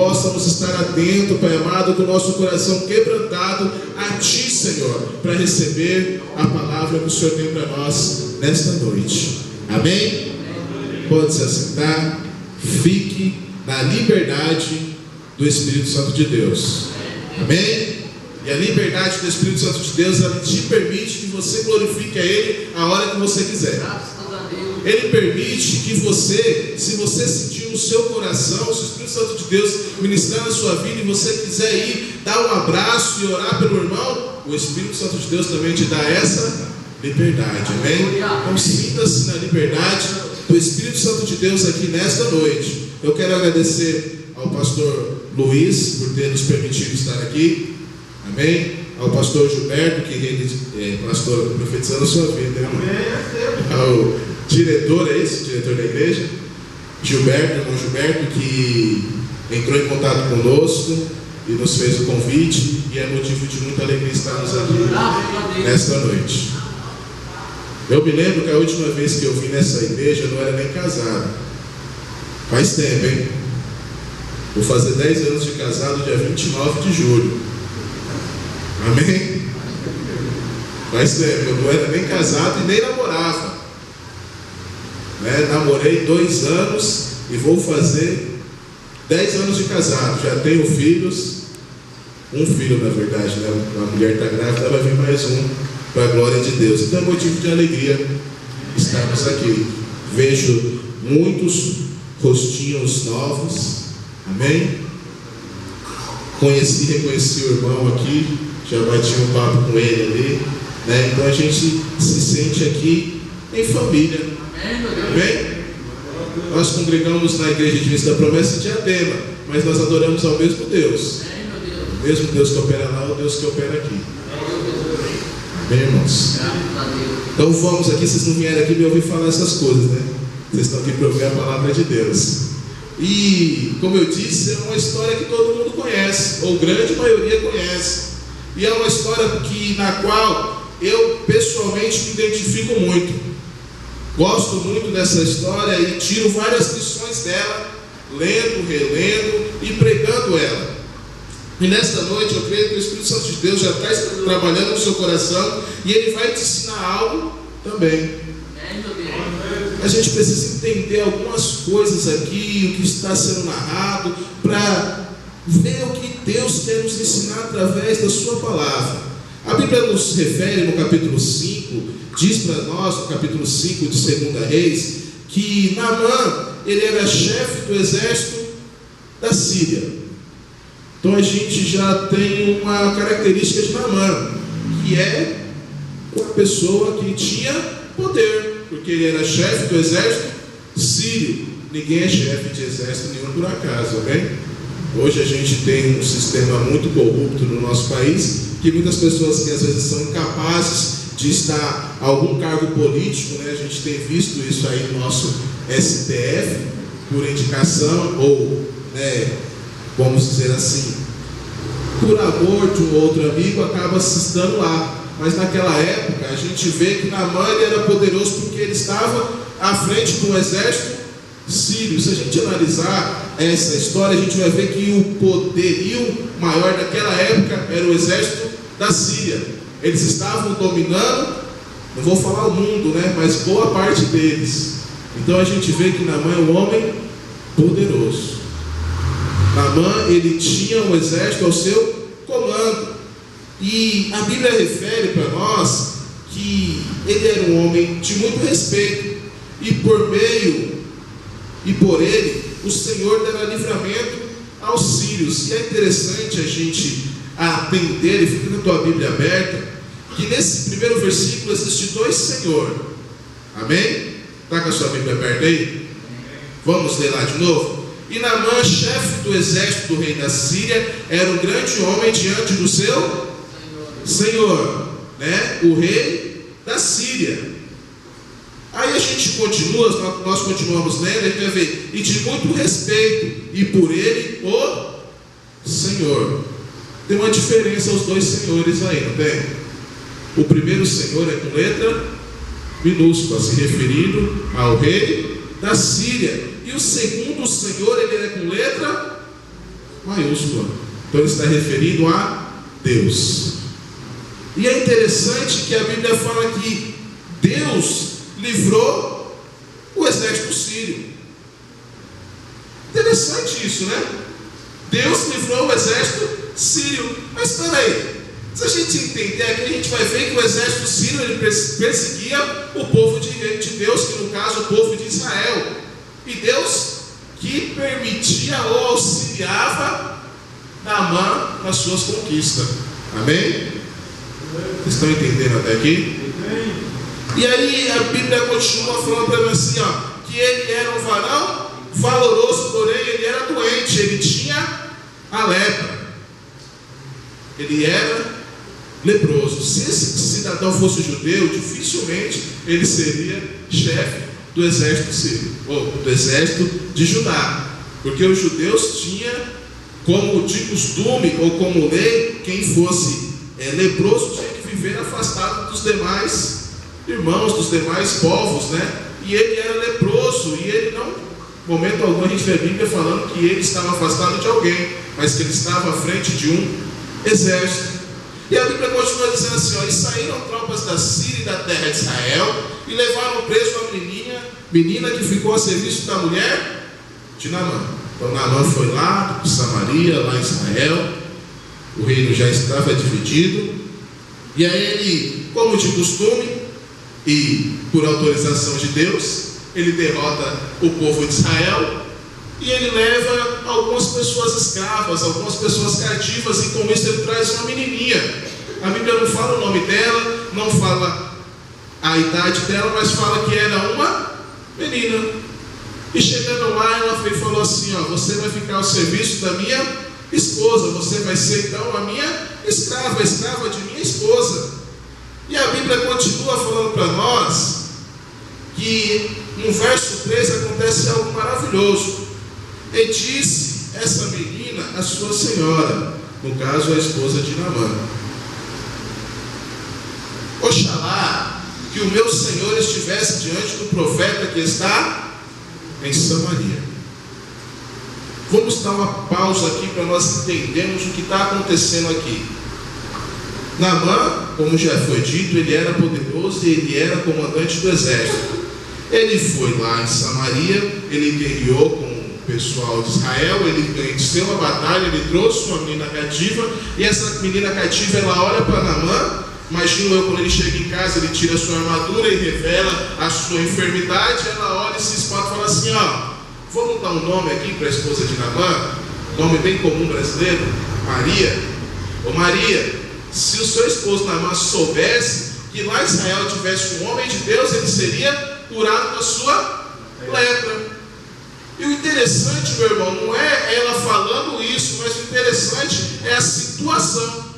possamos estar atentos, Pai amado, com o nosso coração quebrantado a Ti, Senhor, para receber a palavra que o Senhor tem para nós nesta noite. Amém? Pode se assentar. Fique na liberdade do Espírito Santo de Deus. Amém? E a liberdade do Espírito Santo de Deus, ela te permite que você glorifique a Ele a hora que você quiser. Ele permite que você, se você sentir no seu coração, se o Espírito Santo de Deus ministrar na sua vida e você quiser ir dar um abraço e orar pelo irmão, o Espírito Santo de Deus também te dá essa liberdade. Amém? Então sinta-se na liberdade do Espírito Santo de Deus aqui nesta noite. Eu quero agradecer ao pastor Luiz por ter nos permitido estar aqui. Amém? Ao pastor Gilberto, que pastor profetizando a sua vida. Ao diretor, é isso? Diretor da igreja? Gilberto, irmão Gilberto, que entrou em contato conosco e nos fez o convite, e é motivo de muita alegria estarmos aqui nesta noite. Eu me lembro que a última vez que eu vim nessa igreja eu não era nem casado. Faz tempo, hein? Vou fazer 10 anos de casado dia 29 de julho. Amém? Faz tempo, eu não era nem casado e nem namorava. Namorei 2 anos e vou fazer 10 anos de casado. Já tenho filhos, um filho na verdade, né? A mulher está grávida, vai vir mais um, para a glória de Deus. Então é motivo de alegria estarmos aqui. Vejo muitos rostinhos novos. Amém? Reconheci o irmão aqui, já bati um papo com ele ali, né? Então a gente se sente aqui em família. Amém? Nós congregamos na Igreja Adventista da Promessa de Diadema, mas nós adoramos ao mesmo Deus. O mesmo Deus que opera lá é o Deus que opera aqui. Amém, irmãos? Então vamos aqui, vocês não vieram aqui me ouvir falar essas coisas, né? Vocês estão aqui para ouvir a palavra de Deus. E, como eu disse, é uma história que todo mundo conhece, ou grande maioria conhece. E é uma história na qual eu pessoalmente me identifico muito. Gosto muito dessa história e tiro várias lições dela, lendo, relendo e pregando ela. E nesta noite eu creio que o Espírito Santo de Deus já está trabalhando no seu coração e ele vai te ensinar algo também. A gente precisa entender algumas coisas aqui, o que está sendo narrado, para ver o que Deus quer nos ensinar através da sua palavra. A Bíblia nos refere no capítulo 5, diz para nós, no capítulo 5 de 2 Reis, que Naamã, ele era chefe do exército da Síria. Então a gente já tem uma característica de Naamã, que é uma pessoa que tinha poder, porque ele era chefe do exército sírio. Ninguém é chefe de exército nenhum por acaso, amém? Hoje a gente tem um sistema muito corrupto no nosso país, que muitas pessoas que às vezes são incapazes de estar a algum cargo político, né? A gente tem visto isso aí no nosso STF, por indicação, ou, vamos dizer assim, por amor de um outro amigo, acaba se estando lá. Mas naquela época a gente vê que Naamã era poderoso porque ele estava à frente de um exército sírio. Se a gente analisar essa história, a gente vai ver que o poderio maior daquela época era o exército da Síria. Eles estavam dominando, não vou falar o mundo, né? Mas boa parte deles. Então a gente vê que Naamã é um homem poderoso. Naamã, ele tinha um exército ao seu comando. E a Bíblia refere para nós que ele era um homem de muito respeito, e por ele, o Senhor dará livramento aos sírios. E é interessante a gente atender, e fica com a tua Bíblia aberta, que nesse primeiro versículo existe 2 Senhor. Amém? Está com a sua Bíblia aberta aí? Vamos ler lá de novo? E Naamã, chefe do exército do rei da Síria, era um grande homem diante do seu Senhor, né? O rei da Síria. Aí a gente continua, nós continuamos lendo, a gente vai ver, e de muito respeito, e por ele o Senhor. Tem uma diferença os 2 senhores aí, não tem? O primeiro Senhor é com letra minúscula, se referindo ao rei da Síria. E o segundo Senhor, ele é com letra maiúscula. Então ele está referindo a Deus. E é interessante que a Bíblia fala que Deus livrou o exército sírio. Interessante isso, né? Deus livrou o exército sírio. Mas espera aí, se a gente entender aqui, a gente vai ver que o exército sírio ele perseguia o povo de Deus, que no caso o povo de Israel. E Deus que permitia ou auxiliava Naamã nas suas conquistas. Amém? Vocês estão entendendo até aqui? E aí a Bíblia continua falando para mim assim, ó, que ele era um varão valoroso, porém ele era doente, ele tinha a lepra, ele era leproso. Se esse cidadão fosse judeu, dificilmente ele seria chefe do exército sírio, ou do exército de Judá, porque os judeus tinham como de costume ou como lei, quem fosse leproso tinha que viver afastado dos demais irmãos, dos demais povos, né? E ele era leproso, e ele não, em momento algum a gente vê a Bíblia falando que ele estava afastado de alguém, mas que ele estava à frente de um exército. E a Bíblia continua dizendo assim, ó, e saíram tropas da Síria e da terra de Israel, e levaram preso a menina que ficou a serviço da mulher de Naamã. Então Naamã foi lá para Samaria, lá em Israel, o reino já estava dividido, e aí ele, como de costume, e por autorização de Deus, ele derrota o povo de Israel, e ele leva algumas pessoas escravas, algumas pessoas cativas, e com isso ele traz uma menininha. A Bíblia não fala o nome dela, não fala a idade dela, mas fala que era uma menina. E chegando lá, ela falou assim, ó, você vai ficar ao serviço da minha esposa, você vai ser então a minha escrava, a escrava de minha esposa. E a Bíblia continua falando para nós que no verso 3 acontece algo maravilhoso. E disse essa menina a sua senhora, no caso a esposa de Naamã: oxalá que o meu senhor estivesse diante do profeta que está em Samaria. Vamos dar uma pausa aqui para nós entendermos o que está acontecendo aqui. Naamã, como já foi dito, ele era poderoso e ele era comandante do exército. Ele foi lá em Samaria, ele guerreou com o pessoal de Israel, ele venceu a batalha, ele trouxe uma menina cativa, e essa menina cativa, ela olha para Naamã. Imagino eu, quando ele chega em casa, ele tira a sua armadura e revela a sua enfermidade. Ela olha e se espanta e fala assim, ó, vamos dar um nome aqui para a esposa de Naamã, nome bem comum brasileiro, Maria. Ô Maria, se o seu esposo Naamã soubesse que lá em Israel tivesse um homem de Deus, ele seria curado da sua lepra. E o interessante, meu irmão, não é ela falando isso, mas o interessante é a situação.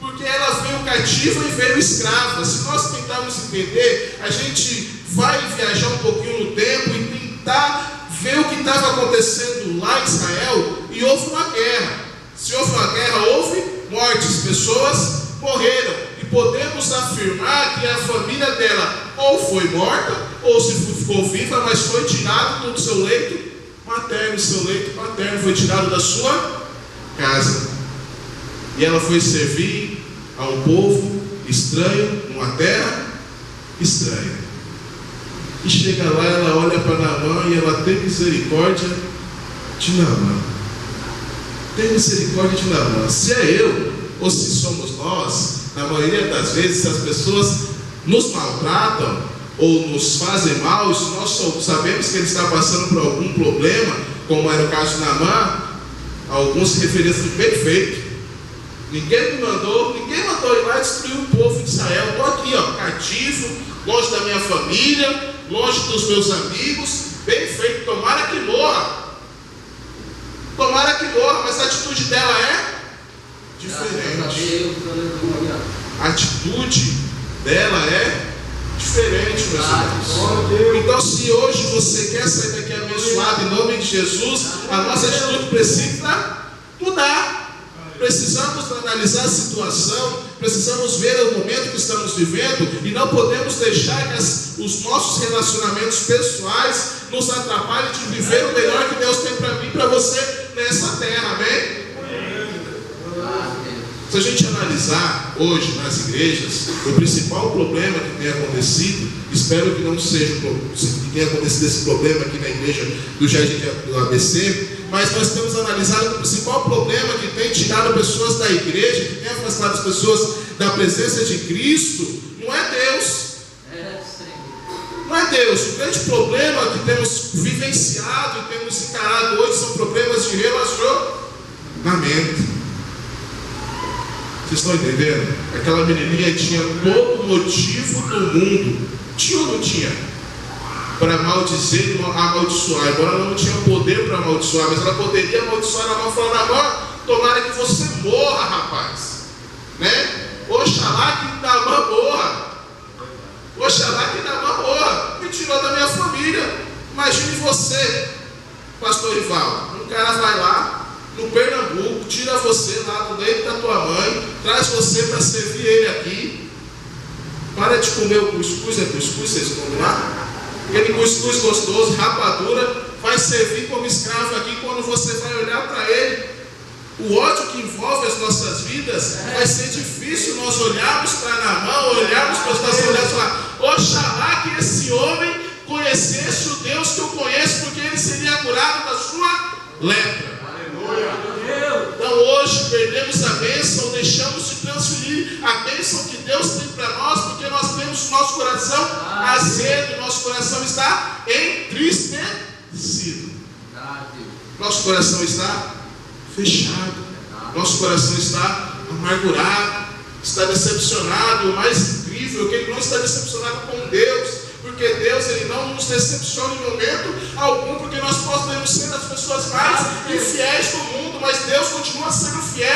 Porque ela veio cativa e veio escrava. Se nós tentarmos entender, a gente vai viajar um pouquinho no tempo e tentar ver o que estava acontecendo lá em Israel, e houve uma guerra. Se houve uma guerra, houve mortes, pessoas morreram, e podemos afirmar que a família dela ou foi morta, ou se ficou viva, mas foi tirado do seu leito materno, seu leito paterno foi tirado da sua casa. E ela foi servir a um povo estranho, numa terra estranha. E chega lá, ela olha para Naamã e ela tem misericórdia de Naamã. Tem misericórdia de Naamã. Se é eu, ou se somos nós, na maioria das vezes, se as pessoas nos maltratam ou nos fazem mal, e se nós sabemos que ele está passando por algum problema, como era o caso de Naamã, alguns se referiam assim, bem feito. Ninguém me mandou, ninguém mandou ir lá destruir o povo de Israel. Estou aqui, ó, cativo, longe da minha família, longe dos meus amigos, bem feito, tomara que morra. Tomara que morra, mas a atitude dela é diferente. A atitude dela é diferente, meus irmãos. Então, se hoje você quer sair daqui abençoado em nome de Jesus, a nossa atitude precisa mudar. Precisamos analisar a situação, precisamos ver o momento que estamos vivendo, e não podemos deixar que os nossos relacionamentos pessoais nos atrapalhem de viver o melhor que Deus tem para mim e para você nessa terra, amém? Se a gente analisar hoje nas igrejas, o principal problema que tem acontecido, espero que não seja que tenha acontecido esse problema aqui na igreja do Jardim do ABC, mas nós temos analisado que o principal problema que tem tirado pessoas da igreja, que tem afastado as pessoas da presença de Cristo, não é Deus. Não é Deus. O grande problema que temos vivenciado e temos encarado hoje são problemas de relacionamento. Vocês estão entendendo? Aquela menininha tinha todo motivo do mundo, tinha ou não tinha? Para maldizer e amaldiçoar. Embora ela não tinha poder para amaldiçoar, mas ela poderia amaldiçoar na mão, falando: amor, tomara que você morra, rapaz. Né? Oxalá que Naamã morra. Oxalá que Naamã morra. Me tirou da minha família. Imagine você, pastor Rival. Um cara vai lá no Pernambuco, tira você lá do leito da tua mãe, traz você para servir ele aqui. Para de comer o cuscuz, é cuscuz, vocês comem lá? Aquele cuscuz gostoso, rapadura, vai servir como escravo aqui. Quando você vai olhar para ele, o ódio que envolve as nossas vidas, vai ser difícil nós olharmos para Naamã, olharmos para as nossas mulheres e falar: oxalá que esse homem conhecesse o Deus que eu conheço, porque ele seria curado da sua lepra. Então hoje perdemos a bênção, deixamos de transferir a bênção que Deus tem para nós, porque nós temos o nosso coração azedo, nosso coração está entristecido, nosso coração está fechado, nosso coração está amargurado, está decepcionado. O mais incrível é que ele não está decepcionado com Deus, porque Deus ele não nos decepciona em momento algum, porque nós podemos ser as pessoas mais infiéis do mundo, mas Deus continua sendo fiel.